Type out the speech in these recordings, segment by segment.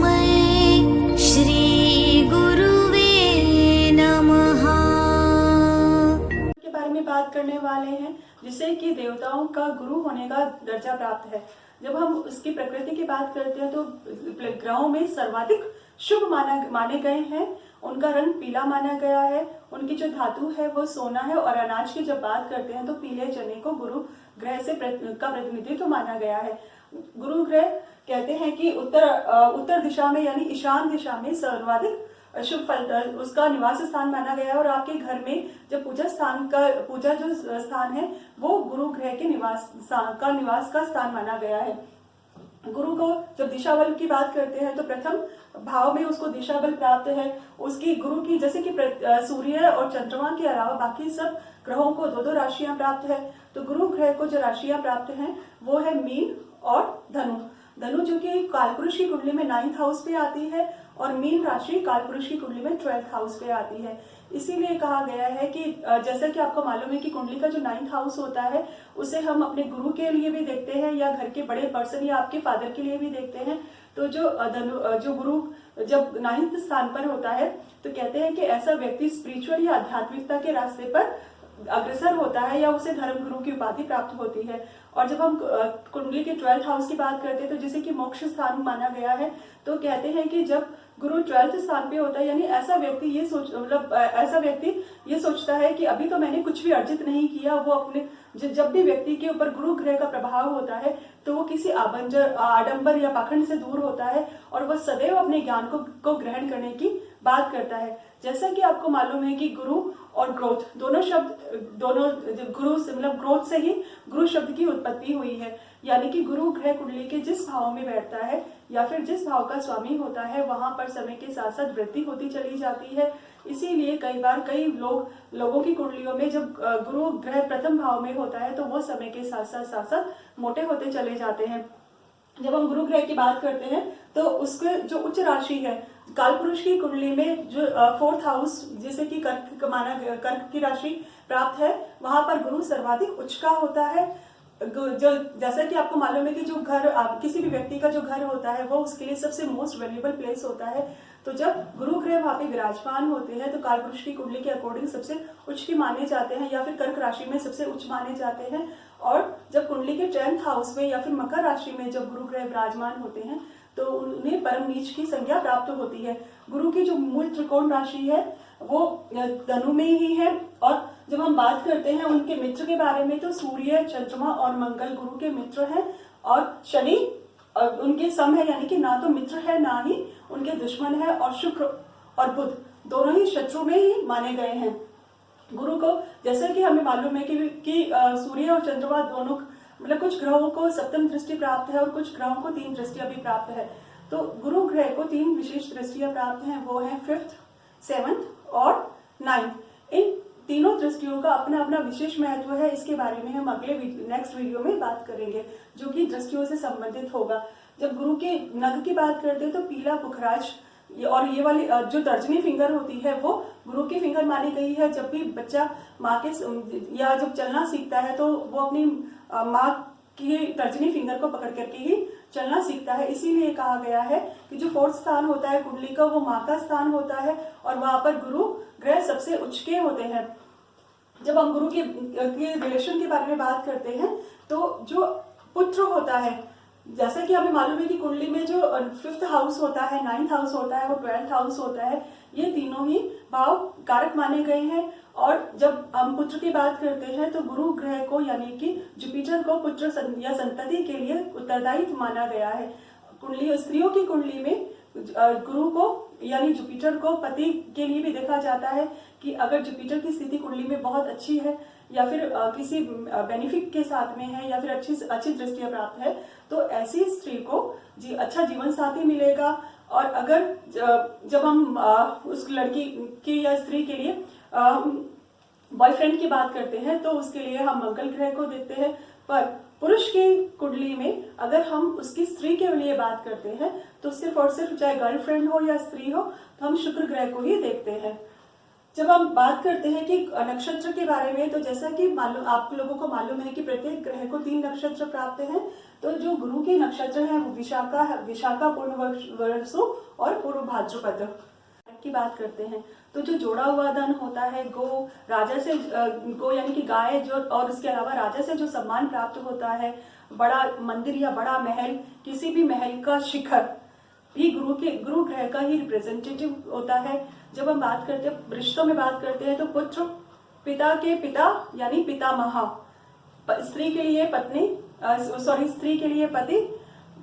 तस्मै श्री गुरुवे नमः। के बारे में बात करने वाले हैं जिसे कि देवताओं का गुरु होने का दर्जा प्राप्त है। जब हम उसकी प्रकृति की बात करते हैं तो ग्रहों में सर्वाधिक शुभ माने गए हैं। उनका रंग पीला माना गया है। उनकी जो धातु है वो सोना है। और अनाज की जब बात करते हैं तो पीले चने को गुरु ग्रह से का प्रतिनिधित्व माना गया है। गुरु ग्रह कहते हैं कि उत्तर दिशा में यानी ईशान दिशा में सर्वाधिक शुभ फल उसका निवास स्थान माना गया है। और आपके घर में जब पूजा जो स्थान है वो गुरु ग्रह के निवास का स्थान माना गया है। गुरु को जब दिशा बल की बात करते हैं तो प्रथम भाव में उसको दिशा बल प्राप्त है। उसकी गुरु की जैसे कि सूर्य और चंद्रमा के अलावा बाकी सब ग्रहों को दो राशियां प्राप्त है। तो गुरु ग्रह को जो राशियां प्राप्त हैं वो है मीन और धनु जो कि कालपुरुष की कुंडली में 9th हाउस पे आती है और मीन राशि कालपुरुष की कुंडली में 12th हाउस पे आती है। इसीलिए कहा गया है कि जैसा कि आपको मालूम है कि कुंडली का जो 9th हाउस होता है उसे हम अपने गुरु के लिए भी देखते हैं या घर के बड़े पर्सन या आपके फादर के लिए भी देखते हैं। तो जो गुरु जब 9th स्थान पर होता है तो कहते हैं कि ऐसा व्यक्ति स्पिरिचुअल या आध्यात्मिकता के रास्ते पर अग्रसर होता है या उसे धर्म गुरु की उपाधि प्राप्त होती है। और जब हम कुंडली के 12th हाउस की बात करते हैं तो जिसे कि मोक्ष स्थान माना गया है तो कहते हैं कि जब गुरु 12th स्थान पे होता है यानी ऐसा व्यक्ति ये सोचता है कि अभी तो मैंने कुछ भी अर्जित नहीं किया। वो अपने जब भी व्यक्ति के ऊपर गुरु ग्रह का प्रभाव होता है तो वो किसी आडंबर या पाखंड से दूर होता है और वह सदैव अपने ज्ञान को ग्रहण करने की बात करता है। जैसा कि आपको मालूम है कि गुरु और ग्रोथ दोनों गुरु से मतलब ग्रोथ से ही गुरु शब्द की उत्पत्ति हुई है। यानी कि गुरु ग्रह कुंडली के जिस भाव में बैठता है या फिर जिस भाव का स्वामी होता है वहां पर समय के साथ साथ वृद्धि होती चली जाती है। इसीलिए कई लोगों की कुंडलियों में जब गुरु ग्रह प्रथम भाव में होता है तो वो समय के साथ साथ मोटे होते चले जाते हैं। जब हम गुरु ग्रह की बात करते हैं तो उसके जो उच्च राशि है कालपुरुष की कुंडली में जो 4th हाउस जिसे कि कर्क की राशि प्राप्त है वहां पर गुरु सर्वाधिक उच्च का होता है। जो जैसा कि आपको मालूम है कि जो घर किसी भी व्यक्ति का जो घर होता है वो उसके लिए सबसे मोस्ट वैल्यूएबल प्लेस होता है। तो जब गुरु ग्रह वहां पे विराजमान होते हैं तो कालपुरुष की कुंडली के अकॉर्डिंग सबसे उच्च की माने जाते हैं या फिर कर्क राशि में सबसे उच्च माने जाते हैं। और जब कुंडली के 10th हाउस में या फिर मकर राशि में जब गुरु ग्रह विराजमान होते हैं तो उन्हें परम नीच की संज्ञा प्राप्त होती है। गुरु की जो मूल त्रिकोण राशि है वो धनु में ही है। और जब हम बात करते हैं उनके मित्र के बारे में तो सूर्य चंद्रमा और मंगल गुरु के मित्र हैं और शनि उनके सम है यानी कि ना तो मित्र है ना ही उनके दुश्मन है। और शुक्र और बुध दोनों ही शत्रु में ही माने गए हैं। गुरु को जैसे कि हमें मालूम है कि सूर्य और चंद्रमा दोनों मतलब कुछ ग्रहों को सप्तम दृष्टि प्राप्त है और कुछ ग्रहों को 3 दृष्टियां भी प्राप्त है। तो गुरु ग्रह को 3 विशेष दृष्टियां प्राप्त हैं वो है 5th 7th और 9th। इन तीनों दृष्टियों का अपना अपना विशेष महत्व है। इसके बारे में हम नेक्स्ट वीडियो में बात करेंगे जो कि दृष्टियों से संबंधित होगा। जब गुरु के नख की बात करते हैं तो पीला पुखराज और ये वाली जो तर्जनी फिंगर होती है वो गुरु की फिंगर मानी गई है। जब भी बच्चा माँ के या जब चलना सीखता है तो वो अपनी माँ की तर्जनी फिंगर को पकड़ करके ही चलना सीखता है। इसीलिए कहा गया है कि जो 4th स्थान होता है कुंडली का वो माँ का स्थान होता है और वहां पर गुरु ग्रह सबसे उच्च के होते हैं। जब हम गुरु के रिलेशन के बारे में बात करते हैं तो जो पुत्र होता है जैसा कि हमें मालूम है कि कुंडली में जो 5th हाउस होता है 9th हाउस होता है और 12th हाउस होता है ये तीनों ही भाव कारक माने गए हैं। और जब हम पुत्र की बात करते हैं तो गुरु ग्रह को यानी कि जुपिटर को पुत्र या संतति के लिए उत्तरदायित्व माना गया है। स्त्रियों की कुंडली में गुरु को यानी जुपिटर को पति के लिए भी देखा जाता है कि अगर जुपिटर की स्थिति कुंडली में बहुत अच्छी है या फिर किसी बेनिफिट के साथ में है या फिर अच्छी दृष्टियां प्राप्त है तो ऐसी स्त्री को अच्छा जीवन साथी मिलेगा। और अगर जब हम उस लड़की की या स्त्री के लिए बॉयफ्रेंड की बात करते हैं तो उसके लिए हम मंगल ग्रह को देखते हैं। पर पुरुष की कुंडली में अगर हम उसकी स्त्री के लिए बात करते हैं तो सिर्फ और सिर्फ चाहे गर्लफ्रेंड हो या स्त्री हो तो हम शुक्र ग्रह को ही देखते हैं। जब हम बात करते हैं कि नक्षत्र के बारे में, तो जैसा कि मालूम आप लोगों को मालूम है कि प्रत्येक ग्रह को 3 नक्षत्र प्राप्त हैं। तो जो गुरु के नक्षत्र हैं वो विशाखा पूर्ण वर्षु और पूर्व भाद्रपद की बात करते हैं। तो जो जोड़ा हुआ धन होता है, गो राजा से गो यानी कि गाय, जो और उसके अलावा राजा से जो सम्मान प्राप्त होता है, बड़ा मंदिर या बड़ा महल, किसी भी महल का शिखर भी गुरु ग्रह का ही रिप्रेजेंटेटिव होता है। जब हम बात करते हैं रिश्तों में बात करते हैं, तो पुत्र पिता के पिता यानी पितामह, स्त्री के लिए पत्नी स्त्री के लिए पति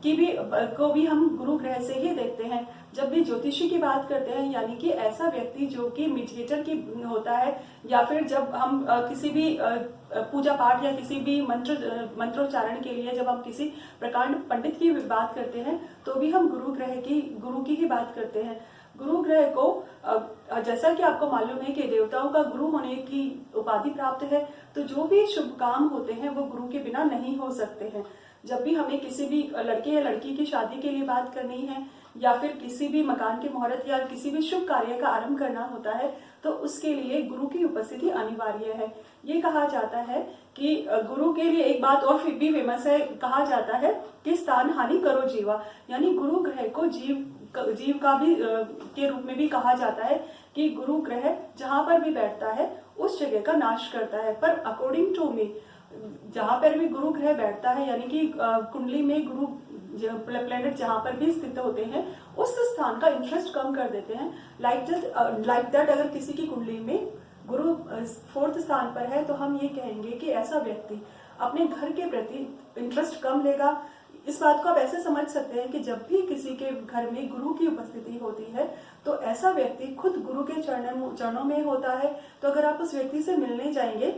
को भी हम गुरु ग्रह से ही देखते हैं। जब भी ज्योतिषी की बात करते हैं, यानी कि ऐसा व्यक्ति जो कि मीडिएटर की होता है, या फिर जब हम किसी भी पूजा पाठ या किसी भी मंत्रोच्चारण के लिए जब हम किसी प्रकांड पंडित की बात करते हैं, तो भी हम गुरु की ही बात करते हैं। गुरु ग्रह को जैसा कि आपको मालूम है कि देवताओं का गुरु होने की उपाधि प्राप्त है, तो जो भी शुभ काम होते हैं वो गुरु के बिना नहीं हो सकते हैं। जब भी हमें किसी भी लड़के या लड़की की शादी के लिए बात करनी है, या फिर किसी भी मकान की मुहूर्त या किसी भी शुभ कार्य का आरंभ करना होता है, तो उसके लिए गुरु की उपस्थिति अनिवार्य है। ये कहा जाता है कि गुरु के लिए एक बात और फिर भी फेमस है, कहा जाता है कि स्थान हानि करो जीवा, यानी गुरु ग्रह को जीव का भी के रूप में भी कहा जाता है कि गुरु ग्रह जहां पर भी बैठता है उस जगह का नाश करता है। पर अकॉर्डिंग टू मी, जहां पर भी गुरु ग्रह बैठता है, यानी कि कुंडली में गुरु प्लेनेट जहां पर भी स्थित होते हैं, उस स्थान का इंटरेस्ट कम कर देते हैं। लाइक दैट अगर किसी की कुंडली में गुरु 4th स्थान पर है, तो हम ये कहेंगे कि ऐसा व्यक्ति अपने घर के प्रति इंटरेस्ट कम लेगा। इस बात को आप ऐसे समझ सकते हैं कि जब भी किसी के घर में गुरु की उपस्थिति होती है, तो ऐसा व्यक्ति खुद गुरु के चरणों में होता है। तो अगर आप उस व्यक्ति से मिलने जाएंगे,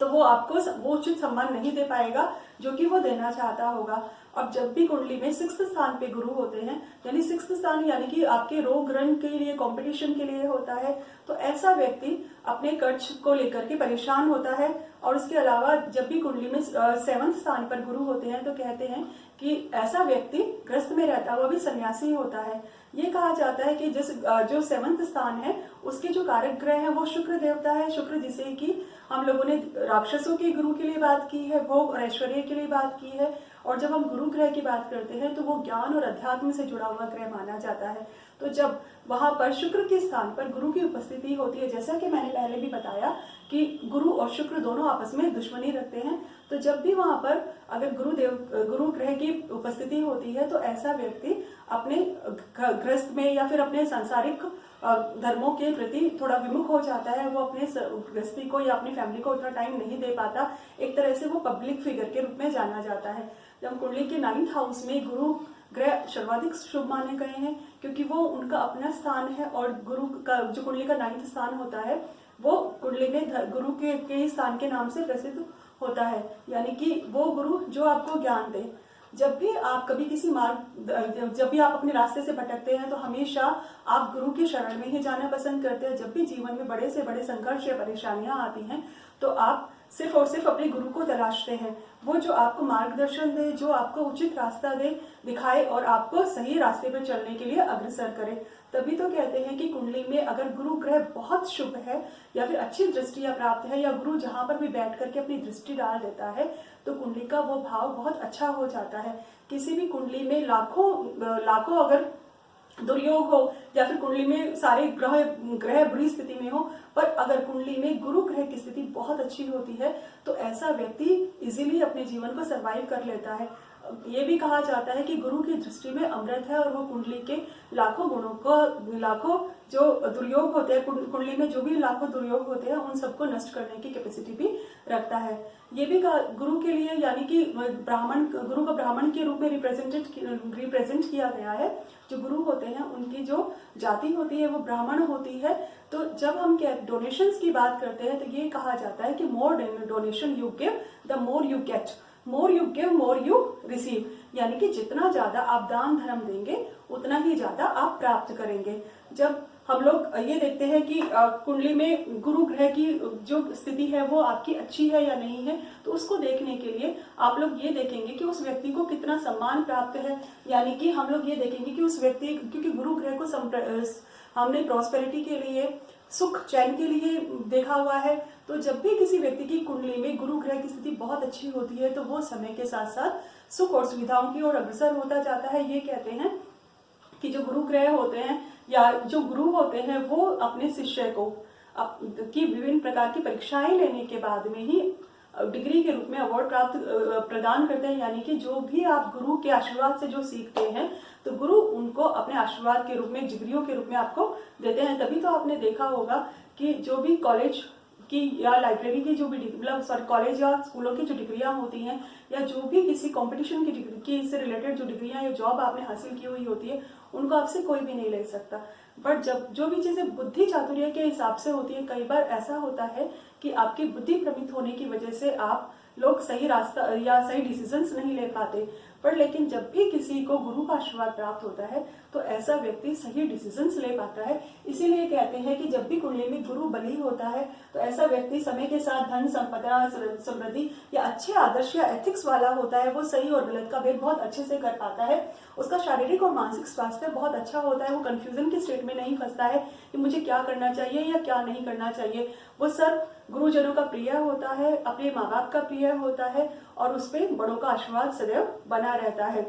तो वो आपको वो उचित सम्मान नहीं दे पाएगा जो कि वो देना चाहता होगा। अब जब भी कुंडली में 6th स्थान पे गुरु होते हैं, यानी 6th स्थान यानी कि आपके रोग रन के लिए, कंपटीशन के लिए होता है, तो ऐसा व्यक्ति अपने कर्ज को लेकर के परेशान होता है। और उसके अलावा जब भी कुंडली में 7th स्थान पर गुरु होते हैं, तो कहते हैं कि ऐसा व्यक्ति ग्रस्त में रहता हुआ भी सन्यासी होता है। ये कहा जाता है कि जो 7th स्थान है, उसके जो कारक ग्रह है वो शुक्र देवता है। शुक्र जिसे कि हम लोगों ने राक्षसों के गुरु के लिए बात की है, भोग और ऐश्वर्य के लिए बात की है। और जब हम गुरु ग्रह की बात करते हैं, तो वो ज्ञान और अध्यात्म से जुड़ा हुआ ग्रह माना जाता है। तो जब वहां पर शुक्र के स्थान पर गुरु की उपस्थिति होती है, जैसा कि मैंने पहले भी बताया कि गुरु और शुक्र दोनों आपस में दुश्मनी रखते हैं, तो जब भी वहां पर अगर गुरु ग्रह की उपस्थिति होती है, तो ऐसा व्यक्ति अपने गृहस्थ में या फिर अपने सांसारिक धर्मों के प्रति थोड़ा विमुख हो जाता है। वो अपने गृहस्थी को या अपनी फैमिली को उतना टाइम नहीं दे पाता। एक तरह से वो पब्लिक फिगर के रूप में जाना जाता है। जब कुंडली के 9th हाउस में गुरु ग्रह सर्वाधिक शुभ माने गए हैं, क्योंकि वो उनका अपना स्थान है। और गुरु का जो कुंडली का 9th स्थान होता है, वो कुंडली में गुरु के स्थान के नाम से प्रसिद्ध होता है। यानी कि वो गुरु जो आपको ज्ञान दे। जब भी आप जब भी आप अपने रास्ते से भटकते हैं, तो हमेशा आप गुरु की शरण में ही जाना पसंद करते हैं। जब भी जीवन में बड़े से बड़े संघर्ष या परेशानियां आती हैं, तो आप सिर्फ और सिर्फ अपने गुरु को तलाशते हैं। वो जो आपको मार्गदर्शन दे, जो आपको उचित रास्ता दिखाए और आपको सही रास्ते पर चलने के लिए अग्रसर करे। तभी तो कहते हैं कि कुंडली में अगर गुरु ग्रह बहुत शुभ है, या फिर अच्छी दृष्टियां प्राप्त है, या गुरु जहां पर भी बैठ करके अपनी दृष्टि डाल देता है, तो कुंडली का वो भाव बहुत अच्छा हो जाता है। किसी भी कुंडली में लाखों अगर दुर्योग हो, या फिर कुंडली में सारे ग्रह बुरी स्थिति में हो, पर अगर कुंडली में गुरु ग्रह की स्थिति बहुत अच्छी होती है, तो ऐसा व्यक्ति इजीली अपने जीवन को सरवाइव कर लेता है। ये भी कहा जाता है कि गुरु की दृष्टि में अमृत है, और वो कुंडली के लाखों जो दुर्योग होते हैं, कुंडली में जो भी लाखों दुर्योग होते हैं, उन सबको नष्ट करने की कैपेसिटी भी रखता है। ये भी गुरु के लिए, यानी कि गुरु को ब्राह्मण के रूप में रिप्रेजेंट किया गया है। जो गुरु होते हैं, उनकी जो जाति होती है वो ब्राह्मण होती है। तो जब हम डोनेशंस की बात करते हैं, तो ये कहा जाता है कि more donation you give the more you get, more you give more you receive, यानी कि जितना ज्यादा आप दान धर्म देंगे, उतना ही ज्यादा आप प्राप्त करेंगे। जब हम लोग ये देखते हैं कि कुंडली में गुरु ग्रह की जो स्थिति है वो आपकी अच्छी है या नहीं है, तो उसको देखने के लिए आप लोग ये देखेंगे कि उस व्यक्ति को कितना सम्मान प्राप्त है। यानी कि हम लोग ये देखेंगे कि उस व्यक्ति, क्योंकि गुरु ग्रह को हमने प्रॉस्पेरिटी के लिए सुख चैन के लिए देखा हुआ है। तो जब भी किसी व्यक्ति की कुंडली में गुरु ग्रह की स्थिति बहुत अच्छी होती है तो वो समय के साथ साथ सुख और सुविधाओं की ओर अग्रसर होता जाता है। ये कहते हैं कि जो गुरु ग्रह होते हैं या जो गुरु होते हैं वो अपने शिष्य को की विभिन्न प्रकार की परीक्षाएं लेने के बाद में ही डिग्री के रूप में अवार्ड प्रदान करते हैं। यानी कि जो भी आप गुरु के आशीर्वाद से जो सीखते हैं तो गुरु उनको अपने आशीर्वाद के रूप में, डिग्रियों के रूप में आपको देते हैं। तभी तो आपने देखा होगा कि जो भी कॉलेज की या लाइब्रेरी की जो भी कॉलेज या स्कूलों की जो डिग्रियां होती हैं या जो भी किसी कंपटीशन की डिग्री की से रिलेटेड जो डिग्रियां या जॉब आपने हासिल की हुई होती है उनको आपसे कोई भी नहीं ले सकता। बट जब जो भी चीजें बुद्धि चातुर्य के हिसाब से होती है, कई बार ऐसा होता है कि आपकी बुद्धि भ्रमित होने की वजह से आप लोग सही रास्ता या सही डिसीजंस नहीं ले पाते। पर लेकिन जब भी किसी को गुरु का आशीर्वाद प्राप्त होता है तो ऐसा व्यक्ति सही डिसीजंस ले पाता है। इसीलिए कहते हैं कि जब भी कुंडली में गुरु बली होता है तो ऐसा व्यक्ति समय के साथ धन संपदा समृद्धि या अच्छे आदर्श या एथिक्स वाला होता है। वो सही और गलत का भेद बहुत अच्छे से कर पाता है। उसका शारीरिक और मानसिक स्वास्थ्य बहुत अच्छा होता है। वो कंफ्यूजन के स्टेट में नहीं फंसता है कि मुझे क्या करना चाहिए या क्या नहीं करना चाहिए। वो सब गुरुजनों का प्रिय होता है, अपने माँ बाप का प्रिय होता है और उस पर बड़ों का आशीर्वाद सदैव बना रहता है।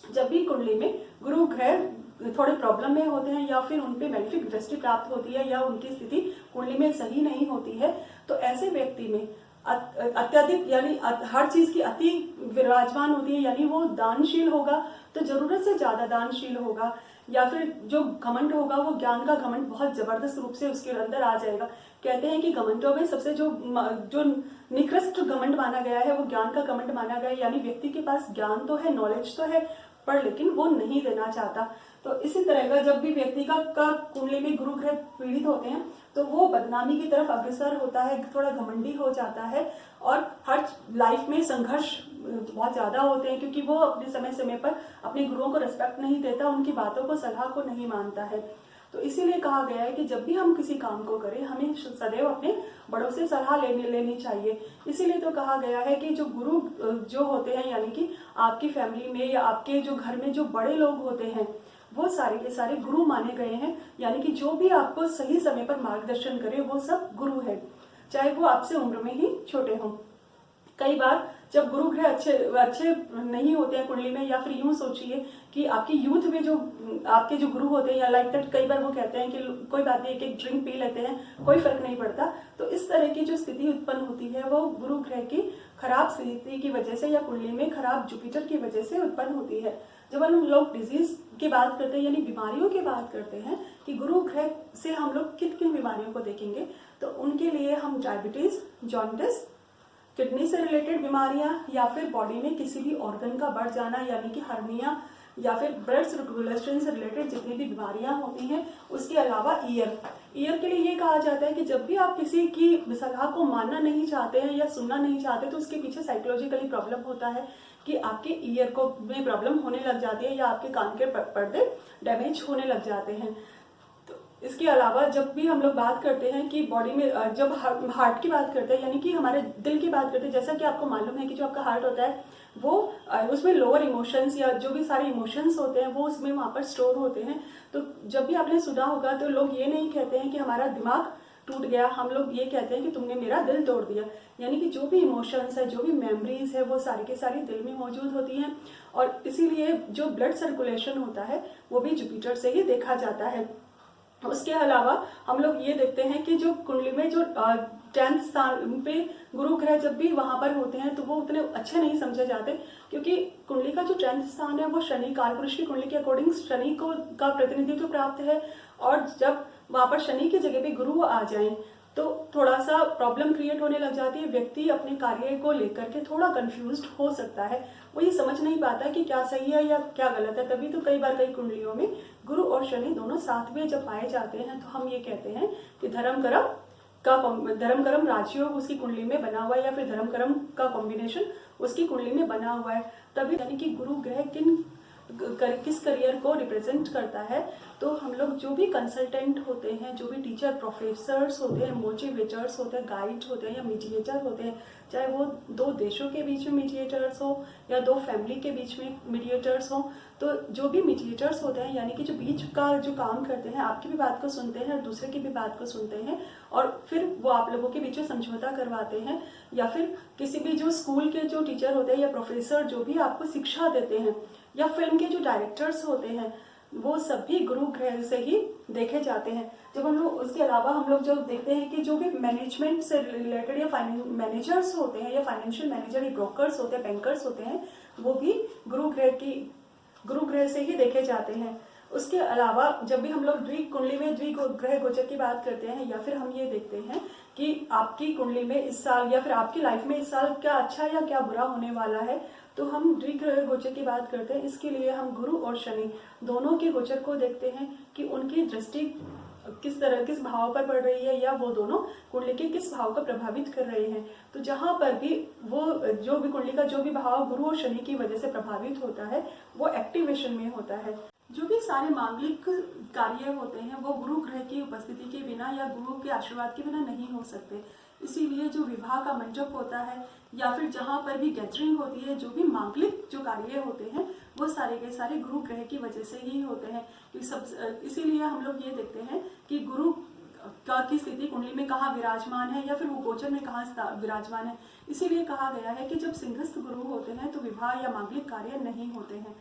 जब भी कुंडली में गुरु ग्रह थोड़े प्रॉब्लम में होते हैं या फिर उनपे मैलेफिक दृष्टि प्राप्त होती है या उनकी स्थिति कुंडली में सही नहीं होती है तो ऐसे व्यक्ति में अत्यधिक यानी हर चीज की अति विराजमान होती है। यानी वो दानशील होगा तो जरूरत से ज्यादा दानशील होगा या फिर जो घमंड होगा वो ज्ञान का घमंड बहुत जबरदस्त रूप से उसके अंदर आ जाएगा। कहते हैं कि घमंडों में सबसे जो निकृष्ट घमंड माना गया है वो ज्ञान का घमंड माना गया है। यानी व्यक्ति के पास ज्ञान तो है, नॉलेज तो है, पर लेकिन वो नहीं देना चाहता। तो इसी तरह का जब भी व्यक्ति का कुंडली में गुरु ग्रह पीड़ित होते हैं तो वो बदनामी की तरफ अग्रसर होता है, थोड़ा घमंडी हो जाता है और हर लाइफ में संघर्ष बहुत ज्यादा होते हैं क्योंकि वो अपने समय समय पर अपने गुरुओं को रिस्पेक्ट नहीं देता, उनकी बातों को, सलाह को नहीं मानता है। तो इसीलिए कहा गया है कि जब भी हम किसी काम को करें हमें सदैव अपने बड़ों से सलाह लेनी चाहिए। इसीलिए तो कहा गया है कि जो गुरु जो होते हैं यानी कि आपकी फैमिली में या आपके जो घर में जो बड़े लोग होते हैं वो सारे के सारे गुरु माने गए हैं। यानी कि जो भी आपको सही समय पर मार्गदर्शन करे वो सब गुरु है, चाहे वो आपसे उम्र में ही छोटे हों। कई बार जब गुरु ग्रह अच्छे नहीं होते हैं कुंडली में या फिर यूं सोचिए कि आपकी यूथ में जो आपके जो गुरु होते हैं या लाइक दैट कई बार वो कहते हैं कि कोई बात नहीं, एक ड्रिंक पी लेते हैं, कोई फर्क नहीं पड़ता। तो इस तरह की जो स्थिति उत्पन्न होती है वो गुरु ग्रह की खराब स्थिति की वजह से या कुंडली में खराब जुपिटर की वजह से उत्पन्न होती है। जब हम लोग डिजीज की बात करते हैं यानी बीमारियों की बात करते हैं कि गुरु ग्रह से हम लोग किन किन बीमारियों को देखेंगे तो उनके लिए हम डायबिटीज, जॉन्डिस, किडनी से रिलेटेड बीमारियां या फिर बॉडी में किसी भी ऑर्गन का बढ़ जाना यानी कि हर्निया या फिर ब्लड सर्कुलेशन से रिलेटेड जितनी भी बीमारियां होती हैं। उसके अलावा ईयर के लिए ये कहा जाता है कि जब भी आप किसी की सलाह को मानना नहीं चाहते हैं या सुनना नहीं चाहते तो उसके पीछे साइकोलॉजिकली प्रॉब्लम होता है कि आपके ईयर को में प्रॉब्लम होने लग जाती है या आपके कान के पर्दे डैमेज होने लग जाते हैं। इसके अलावा जब भी हम लोग बात करते हैं कि बॉडी में जब हार्ट की बात करते हैं यानी कि हमारे दिल की बात करते हैं, जैसा कि आपको मालूम है कि जो आपका हार्ट होता है वो उसमें लोअर इमोशंस या जो भी सारे इमोशंस होते हैं वो उसमें वहाँ पर स्टोर होते हैं। तो जब भी आपने सुना होगा तो लोग ये नहीं कहते हैं कि हमारा दिमाग टूट गया, हम लोग ये कहते हैं कि तुमने मेरा दिल तोड़ दिया। यानी कि जो भी इमोशंस है, जो भी मेमोरीज है वो सारी के सारी दिल में मौजूद होती हैं और इसीलिए जो ब्लड सर्कुलेशन होता है वो भी जुपिटर से ही देखा जाता है। उसके अलावा हम लोग ये देखते हैं कि जो कुंडली में जो 10th स्थान पे गुरु ग्रह जब भी वहां पर होते हैं तो वो उतने अच्छे नहीं समझे जाते क्योंकि कुंडली का जो 10th स्थान है वो शनि, कालपुरुष की कुंडली के अकॉर्डिंग शनि को का प्रतिनिधित्व प्राप्त है और जब वहां पर शनि की जगह पे गुरु आ जाए तो थोड़ा सा प्रॉब्लम क्रिएट होने लग जाती है। व्यक्ति अपने कार्य को लेकर के थोड़ा कंफ्यूज्ड हो सकता है, वो ये समझ नहीं पाता कि क्या सही है या क्या गलत है। तभी तो कई बार कई कुंडलियों में गुरु और शनि दोनों साथ में जब पाए जाते हैं तो हम ये कहते हैं कि धर्म कर्म राजयोग उसकी कुंडली में बना हुआ है या फिर धर्म कर्म का कॉम्बिनेशन उसकी कुंडली में बना हुआ है। तभी यानी कि गुरु ग्रह किन किस करियर को रिप्रेजेंट करता है। तो हम लोग जो भी कंसल्टेंट होते हैं, जो भी टीचर प्रोफेसर्स होते हैं, मोटिवेटर्स होते हैं, गाइड होते हैं या मीडिएटर होते हैं, चाहे वो दो देशों के बीच में मीडिएटर्स हो या दो फैमिली के बीच में मीडिएटर्स हो, तो जो भी मीडिएटर्स होते हैं यानी कि जो बीच का जो काम करते हैं, आपकी भी बात को सुनते हैं और दूसरे की भी बात को सुनते हैं और फिर वो आप लोगों के बीच में समझौता करवाते हैं, या फिर किसी भी जो स्कूल के जो टीचर होते हैं या प्रोफेसर जो भी आपको शिक्षा देते हैं, या फिल्म के जो डायरेक्टर्स होते हैं, वो सभी गुरु ग्रह से ही देखे जाते हैं। जब हम लोग उसके अलावा हम लोग जब देखते हैं कि जो भी मैनेजमेंट से रिलेटेड या मैनेजर्स होते हैं या फाइनेंशियल मैनेजर या ब्रोकर्स होते हैं, बैंकर्स होते हैं, वो भी गुरु ग्रह से ही देखे जाते हैं। उसके अलावा जब भी हम लोग कुंडली में द्विग्रह गोचर की बात करते हैं, या फिर हम ये देखते हैं कि आपकी कुंडली में इस साल या फिर आपकी लाइफ में इस साल क्या अच्छा या क्या बुरा होने वाला है, तो हम द्विग्रह गोचर की बात करते हैं। इसके लिए हम गुरु और शनि दोनों के गोचर को देखते हैं कि उनकी दृष्टि किस भाव पर पड़ रही है, या वो दोनों कुंडली के किस भाव को प्रभावित कर रहे हैं। तो जहां पर भी वो जो भी कुंडली का जो भी भाव गुरु और शनि की वजह से प्रभावित होता है, वो एक्टिवेशन में होता है। जो भी सारे मांगलिक कार्य होते हैं वो गुरु ग्रह की उपस्थिति के बिना या गुरु के आशीर्वाद के बिना नहीं हो सकते। इसीलिए जो विवाह का मंडप होता है या फिर जहाँ पर भी गैदरिंग होती है, जो भी मांगलिक जो कार्य होते हैं, वो सारे के सारे गुरु ग्रह की वजह से ही होते हैं। इसीलिए हम लोग ये देखते हैं कि गुरु की स्थिति कुंडली में कहाँ विराजमान है या फिर वो गोचर में कहाँ विराजमान है। इसीलिए कहा गया है कि जब सिंहस्थ गुरु होते हैं तो विवाह या मांगलिक कार्य नहीं होते हैं।